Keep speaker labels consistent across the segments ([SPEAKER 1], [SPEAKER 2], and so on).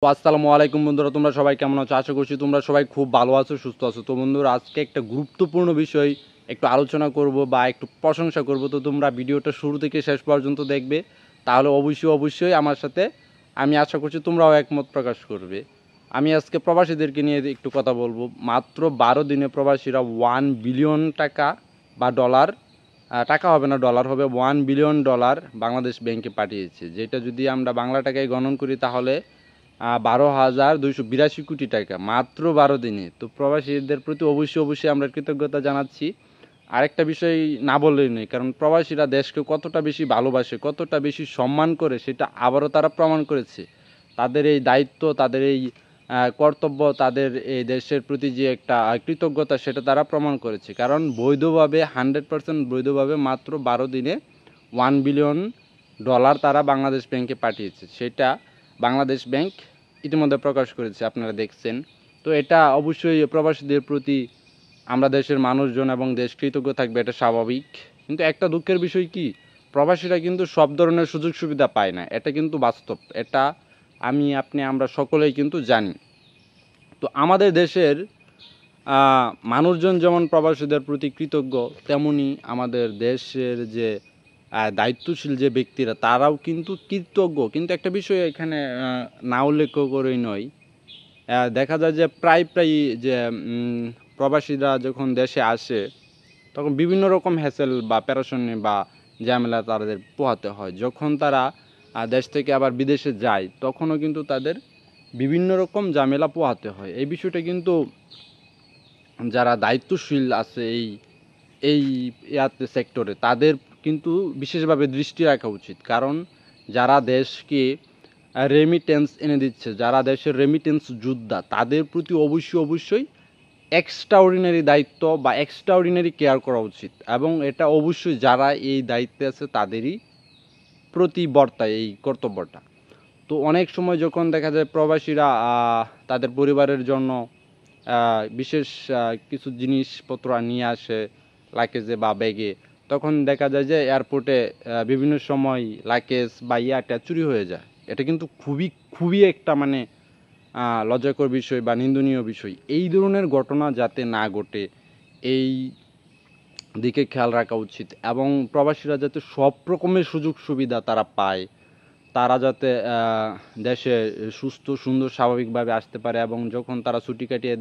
[SPEAKER 1] আসসালামু আলাইকুম বন্ধুরা, তোমরা সবাই কেমন আছো? আশা করছি তোমরা সবাই খুব ভালো আছো, সুস্থ আছো। তো বন্ধুরা, আজকে একটা গুরুত্বপূর্ণ বিষয় একটু আলোচনা করব বা একটু প্রশংসা করব। তো তোমরা ভিডিওটা শুরু থেকে শেষ পর্যন্ত দেখবে, তাহলে অবশ্যই আমার সাথে আমি আশা করছি তোমরাও একমত প্রকাশ করবে। আমি আজকে প্রবাসীদেরকে নিয়ে একটু কথা বলবো। মাত্র 12 দিনে প্রবাসীরা 1 বিলিয়ন টাকা বা ডলার, টাকা হবে না, ডলার হবে, 1 বিলিয়ন ডলার বাংলাদেশ ব্যাংকে পাঠিয়েছে। যেটা যদি আমরা বাংলা টাকায় গণন করি তাহলে 12,282 কোটি টাকা মাত্র 12 দিনে। তো প্রবাসীদের প্রতি অবশ্যই আমরা কৃতজ্ঞতা জানাচ্ছি। আরেকটা বিষয় না বললেই নেই, কারণ প্রবাসীরা দেশকে কতটা বেশি ভালোবাসে, কতটা বেশি সম্মান করে, সেটা আবারও তারা প্রমাণ করেছে। তাদের এই দায়িত্ব, তাদের এই কর্তব্য, তাদের এই দেশের প্রতি যে একটা কৃতজ্ঞতা, সেটা তারা প্রমাণ করেছে। কারণ বৈধভাবে 100% বৈধভাবে মাত্র 12 দিনে 1 বিলিয়ন ডলার তারা বাংলাদেশ ব্যাংকে পাঠিয়েছে। সেটা বাংলাদেশ ব্যাংক ইতিমধ্যে প্রকাশ করেছে, আপনারা দেখছেন। তো এটা অবশ্যই প্রবাসীদের প্রতি আমরা দেশের মানুষজন এবং দেশ কৃতজ্ঞ থাকবে, এটা স্বাভাবিক। কিন্তু একটা দুঃখের বিষয় কি, প্রবাসীরা কিন্তু সব ধরনের সুযোগ সুবিধা পায় না, এটা কিন্তু বাস্তব। এটা আমি, আপনি, আমরা সকলেই কিন্তু জানি। তো আমাদের দেশের মানুষজন যেমন প্রবাসীদের প্রতি কৃতজ্ঞ, তেমনি আমাদের দেশের যে দায়িত্বশীল যে ব্যক্তিরা, তারাও কিন্তু কৃতজ্ঞ। কিন্তু একটা বিষয় এখানে না উল্লেখ করেই নয়, দেখা যায় যে প্রায় যে প্রবাসীরা যখন দেশে আসে, তখন বিভিন্ন রকম হ্যাসেল বা প্যারাশনি বা ঝামেলা তাদের পোহাতে হয়। যখন তারা দেশ থেকে আবার বিদেশে যায়, তখনও কিন্তু তাদের বিভিন্ন রকম ঝামেলা পোহাতে হয়। এই বিষয়টা কিন্তু যারা দায়িত্বশীল আছে এই এই ইয়াতে সেক্টরে, তাদের কিন্তু বিশেষভাবে দৃষ্টি রাখা উচিত। কারণ যারা দেশকে রেমিটেন্স এনে দিচ্ছে, যারা দেশের রেমিটেন্স যোদ্ধা, তাদের প্রতি অবশ্যই এক্সট্রাঅর্ডিনারি দায়িত্ব বা এক্সট্রাঅর্ডিনারি কেয়ার করা উচিত। এবং এটা অবশ্যই যারা এই দায়িত্বে আছে তাদেরই প্রতি বর্তায় এই কর্তব্যটা। তো অনেক সময় যখন দেখা যায় প্রবাসীরা তাদের পরিবারের জন্য বিশেষ কিছু জিনিসপত্র নিয়ে আসে লাগেজে বা ব্যাগে, তখন দেখা যায় যে এয়ারপোর্টে বিভিন্ন সময় লাগেজ বা ইয়াটা চুরি হয়ে যায়। এটা কিন্তু খুবই একটা মানে লজ্জাকর বিষয় বা নিন্দনীয় বিষয়। এই ধরনের ঘটনা যাতে না ঘটে, এই দিকে খেয়াল রাখা উচিত। এবং প্রবাসীরা যাতে সব রকমের সুযোগ সুবিধা তারা পায়, তারা যাতে দেশে সুস্থ সুন্দর স্বাভাবিকভাবে আসতে পারে, এবং যখন তারা ছুটি কাটিয়ে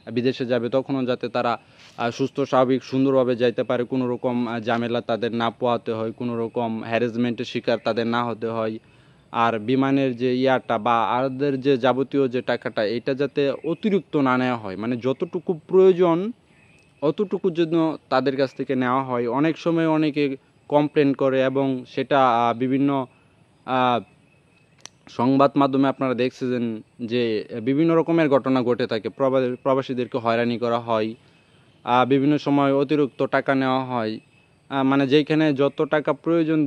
[SPEAKER 1] বিদেশে যাবে, তখনও যাতে তারা সুস্থ স্বাভাবিক সুন্দরভাবে যাইতে পারে, কোনো রকম ঝামেলা তাদের না পোহাতে হয়, কোনো রকম হ্যারাসমেন্টের শিকার তাদের না হতে হয়। আর বিমানের যে ইয়াটা বা আদের যে যাবতীয় যে টাকাটা, এটা যাতে অতিরিক্ত না নেওয়া হয়, মানে যতটুকু প্রয়োজন অতটুকু জন্য তাদের কাছ থেকে নেওয়া হয়। অনেক সময় অনেকে কমপ্লেন করে, এবং সেটা বিভিন্ন সংবাদ মাধ্যমে আপনারা দেখছেন যে বিভিন্ন রকমের ঘটনা ঘটে থাকে। প্রবাসীদেরকে হয়রানি করা হয়, বিভিন্ন সময় অতিরিক্ত টাকা নেওয়া হয়, মানে যেইখানে যত টাকা প্রয়োজন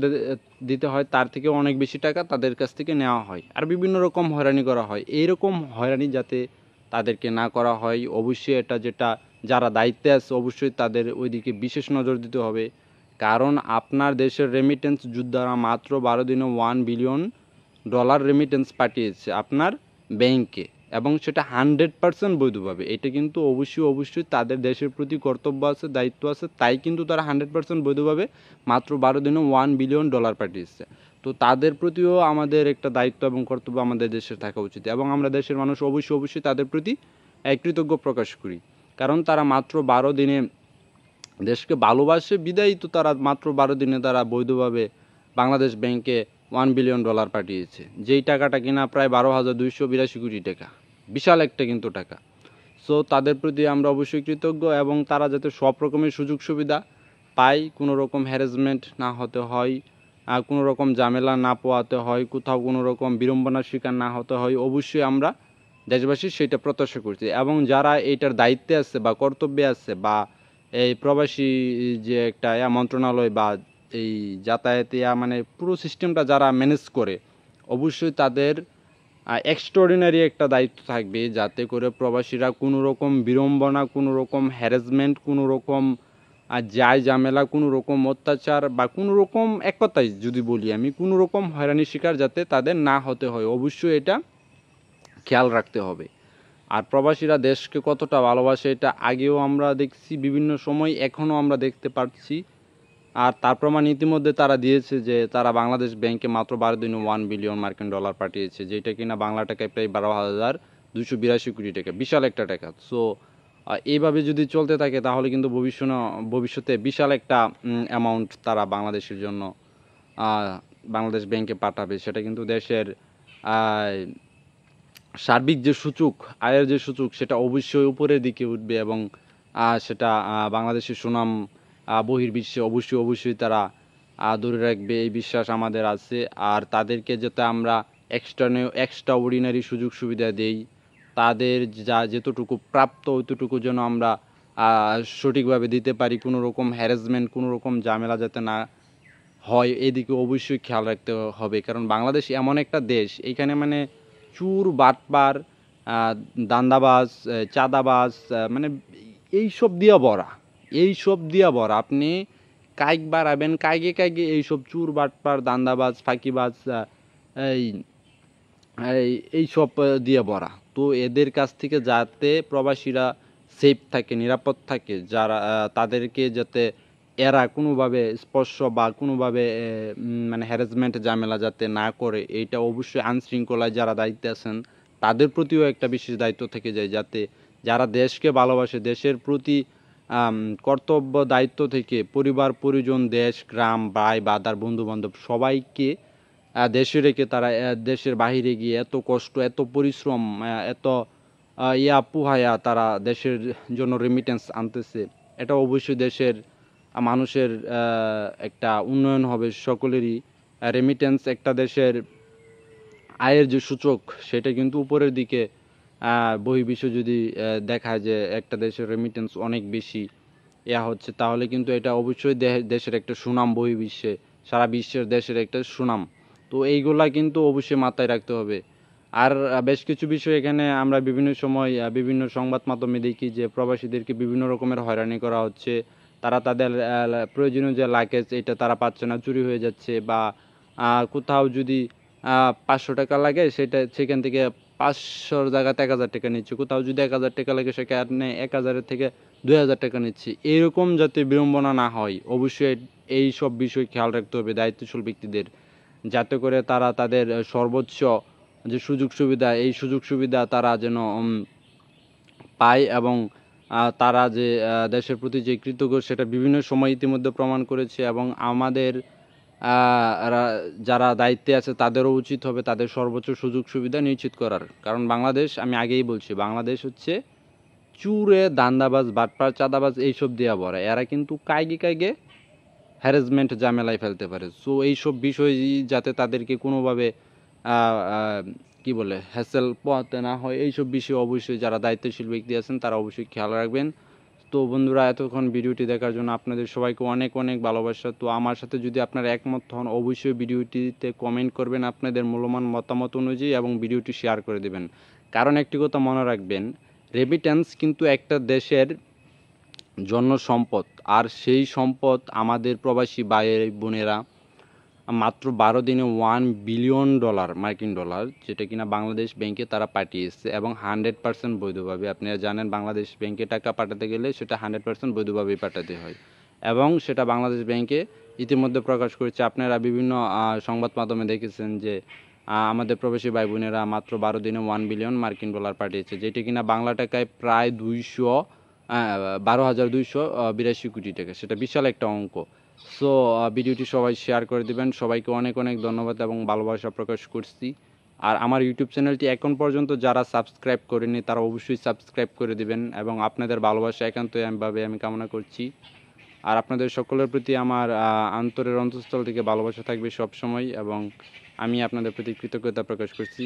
[SPEAKER 1] দিতে হয় তার থেকে অনেক বেশি টাকা তাদের কাছ থেকে নেওয়া হয়, আর বিভিন্ন রকম হয়রানি করা হয়। এইরকম হয়রানি যাতে তাদেরকে না করা হয়, অবশ্যই এটা যেটা যারা দায়িত্বে আছে অবশ্যই তাদের ওইদিকে বিশেষ নজর দিতে হবে। কারণ আপনার দেশের রেমিটেন্স যোদ্ধারা মাত্র 12 দিনে 1 বিলিয়ন ডলার রেমিটেন্স পাঠিয়েছে আপনার ব্যাংকে, এবং সেটা 100% বৈধভাবে। এটা কিন্তু অবশ্যই তাদের দেশের প্রতি কর্তব্য আছে, দায়িত্ব আছে, তাই কিন্তু তারা 100% বৈধভাবে মাত্র 12 দিনে 1 বিলিয়ন ডলার পাঠিয়েছে। তো তাদের প্রতিও আমাদের একটা দায়িত্ব এবং কর্তব্য আমাদের দেশের থাকা উচিত, এবং আমরা দেশের মানুষ অবশ্যই তাদের প্রতি কৃতজ্ঞ প্রকাশ করি। কারণ তারা মাত্র 12 দিনে দেশকে ভালোবাসে বিদায়ী, তো তারা মাত্র 12 দিনে তারা বৈধভাবে বাংলাদেশ ব্যাংকে 1 বিলিয়ন ডলার পাঠিয়েছে, যেই টাকাটা কিনা প্রায় 12,282 কোটি টাকা, বিশাল একটা কিন্তু টাকা। সো তাদের প্রতি আমরা অবশ্যই কৃতজ্ঞ, এবং তারা যাতে সব রকমের সুযোগ সুবিধা পায়, কোনো রকম হ্যারাসমেন্ট না হতে হয়, কোনো রকম ঝামেলা না পোহাতে হয়, কোথাও কোনো রকম বিড়ম্বনার শিকার না হতে হয়, অবশ্যই আমরা দেশবাসী সেটা প্রত্যাশা করছি। এবং যারা এইটার দায়িত্বে আছে বা কর্তব্যে আছে, বা এই প্রবাসী যে একটা মন্ত্রণালয় বা এই যাতায়াত মানে পুরো সিস্টেমটা যারা ম্যানেজ করে, অবশ্যই তাদের এক্সট্রাঅর্ডিনারি একটা দায়িত্ব থাকবে, যাতে করে প্রবাসীরা কোনো রকম বিড়ম্বনা, কোনো রকম হ্যারাসমেন্ট, কোনো রকম ঝামেলা, কোনো রকম অত্যাচার, বা কোনো রকম, এক কথায় যদি বলি আমি, কোনো রকম হয়রানির শিকার যাতে তাদের না হতে হয়। অবশ্যই এটা খেয়াল রাখতে হবে। আর প্রবাসীরা দেশকে কতটা ভালোবাসে এটা আগেও আমরা দেখছি বিভিন্ন সময়, এখনও আমরা দেখতে পাচ্ছি। আর তার প্রমাণ ইতিমধ্যে তারা দিয়েছে যে তারা বাংলাদেশ ব্যাংকে মাত্র 12 দিনে $1 বিলিয়ন পাঠিয়েছে, যেটা কিনা বাংলা টাকায় প্রায় 12,282 কোটি টাকা, বিশাল একটা টাকা। সো এইভাবে যদি চলতে থাকে তাহলে কিন্তু ভবিষ্যতে বিশাল একটা অ্যামাউন্ট তারা বাংলাদেশের জন্য বাংলাদেশ ব্যাংকে পাঠাবে। সেটা কিন্তু দেশের সার্বিক যে সূচক, আয়ের যে সূচক, সেটা অবশ্যই উপরের দিকে উঠবে এবং সেটা বাংলাদেশের সুনাম বহির্বিশ্বে অবশ্যই তারা ধরে রাখবে, এই বিশ্বাস আমাদের আছে। আর তাদেরকে যাতে আমরা এক্সট্রা অর্ডিনারি সুযোগ সুবিধা দেই, তাদের যেতটুকু প্রাপ্য ওইটুকু যেন আমরা সঠিকভাবে দিতে পারি, কোনো রকম হ্যারাসমেন্ট, কোনো রকম ঝামেলা যাতে না হয়, এদিকে অবশ্যই খেয়াল রাখতে হবে। কারণ বাংলাদেশ এমন একটা দেশ, এইখানে মানে চুর বাটপার, দান্দাবাজ, চাঁদাবাজ, মানে এইসব দিয়া ভরা। আপনি কাইক বাড়াবেন, কাইগে এইসব চুর বাটপার, দান্দাবাজ, ফাঁকিবাজ, এই এইসব দিয়ে ভরা। তো এদের কাছ থেকে যাতে প্রবাসীরা সেফ থাকে, নিরাপদ থাকে, যারা তাদেরকে যাতে এরা কোনোভাবে স্পর্শ বা কোনোভাবে মানে হ্যারাসমেন্ট ঝামেলা যাতে না করে, এইটা অবশ্যই আইনশৃঙ্খলায় যারা দায়িত্বে আছেন তাদের প্রতিও একটা বিশেষ দায়িত্ব থেকে যায়, যাতে যারা দেশকে ভালোবাসে, দেশের প্রতি কর্তব্য দায়িত্ব থেকে পরিবার পরিজন, দেশ, গ্রাম, ভাই বাদার, বন্ধু বান্ধব সবাইকে দেশে রেখে তারা দেশের বাহিরে গিয়ে এত কষ্ট, এত পরিশ্রম, এত পোহায়া তারা দেশের জন্য রেমিটেন্স আনতেছে। এটা অবশ্যই দেশের মানুষের একটা উন্নয়ন হবে সকলেরই। রেমিটেন্স একটা দেশের আয়ের যে সূচক, সেটা কিন্তু উপরের দিকে বহির্বিশ্ব যদি দেখায় যে একটা দেশের রেমিটেন্স অনেক বেশি হচ্ছে, তাহলে কিন্তু এটা অবশ্যই দেশের একটা সুনাম, বহির্বিশ্বে সারা বিশ্বের দেশের একটা সুনাম। তো এইগুলা কিন্তু অবশ্যই মাথায় রাখতে হবে। আর বেশ কিছু বিষয় এখানে আমরা বিভিন্ন সময় বিভিন্ন সংবাদ মাধ্যমে দেখি যে প্রবাসীদেরকে বিভিন্ন রকমের হয়রানি করা হচ্ছে। তারা তাদের প্রয়োজনীয় যে লাগেজ এটা তারা পাচ্ছে না, চুরি হয়ে যাচ্ছে। বা কোথাও যদি 500 টাকা লাগে, সেখান থেকে 500 জায়গাতে 1000 টাকা নিচ্ছে। কোথাও যদি 1000 টাকা লাগে, সেখানে 1000 থেকে 2000 টাকা নিচ্ছে। এরকম যাতে বিড়ম্বনা না হয়, অবশ্যই এই সব বিষয় খেয়াল রাখতে হবে দায়িত্বশীল ব্যক্তিদের, যাতে করে তারা তাদের সর্বোচ্চ যে সুযোগ সুবিধা, এই সুযোগ সুবিধা তারা যেন পায়। এবং তারা যে দেশের প্রতি যে কৃতজ্ঞ, সেটা বিভিন্ন সময় ইতিমধ্যে প্রমাণ করেছে। এবং আমাদের যারা দায়িত্বে আছে তাদেরও উচিত হবে তাদের সর্বোচ্চ সুযোগ সুবিধা নিশ্চিত করার। কারণ বাংলাদেশ, আমি আগেই বলছি, বাংলাদেশ হচ্ছে চুরে, দান্দাবাজ, বাটপার, চাঁদাবাজ এইসব দেওয়া ভরা। এরা কিন্তু কাইগে হ্যারাসমেন্ট ঝামেলায় ফেলতে পারে। সো এইসব বিষয় যাতে তাদেরকে কোনোভাবে কি বলে হ্যাসেল পোহাতে না হয়, এইসব বিষয়ে অবশ্যই যারা দায়িত্বশীল ব্যক্তি আছেন তারা অবশ্যই খেয়াল রাখবেন। তো বন্ধুরা, এতক্ষণ ভিডিওটি দেখার জন্য আপনাদের সবাইকে অনেক অনেক ভালোবাসা। তো আমার সাথে যদি আপনারা একমত হন, অবশ্যই ভিডিওটিতে কমেন্ট করবেন আপনাদের মূল্যবান মতামত অনুযায়ী এবং ভিডিওটি শেয়ার করে দেবেন। কারণ একটি কথা মনে রাখবেন, রেমিট্যান্স কিন্তু একটা দেশের জন্য সম্পদ। আর সেই সম্পদ আমাদের প্রবাসী ভাই বোনেরা মাত্র 12 দিনে $1 বিলিয়ন মার্কিন ডলার, যেটা কিনা বাংলাদেশ ব্যাংকে তারা পাঠিয়েছে এবং 100% বৈধভাবে। আপনারা জানেন বাংলাদেশ ব্যাংকে টাকা পাঠাতে গেলে সেটা 100% বৈধভাবেই পাঠাতে হয়, এবং সেটা বাংলাদেশ ব্যাংকে ইতিমধ্যে প্রকাশ করেছে। আপনারা বিভিন্ন সংবাদ মাধ্যমে দেখেছেন যে আমাদের প্রবাসী ভাই বোনেরা মাত্র 12 দিনে $1 বিলিয়ন মার্কিন ডলার পাঠিয়েছে, যেটা কিনা বাংলা টাকায় প্রায় 12,282 কোটি টাকা। সেটা বিশাল একটা অঙ্ক। সো ভিডিওটি সবাই শেয়ার করে দিবেন। সবাইকে অনেক অনেক ধন্যবাদ এবং ভালোবাসা প্রকাশ করছি। আর আমার ইউটিউব চ্যানেলটি এখন পর্যন্ত যারা সাবস্ক্রাইব করেনি তারা অবশ্যই সাবস্ক্রাইব করে দিবেন, এবং আপনাদের ভালোবাসা একান্তভাবে আমি কামনা করছি। আর আপনাদের সকলের প্রতি আমার অন্তরের অন্তঃস্থল থেকে ভালোবাসা থাকবে সব সময়, এবং আমি আপনাদের প্রতি কৃতজ্ঞতা প্রকাশ করছি।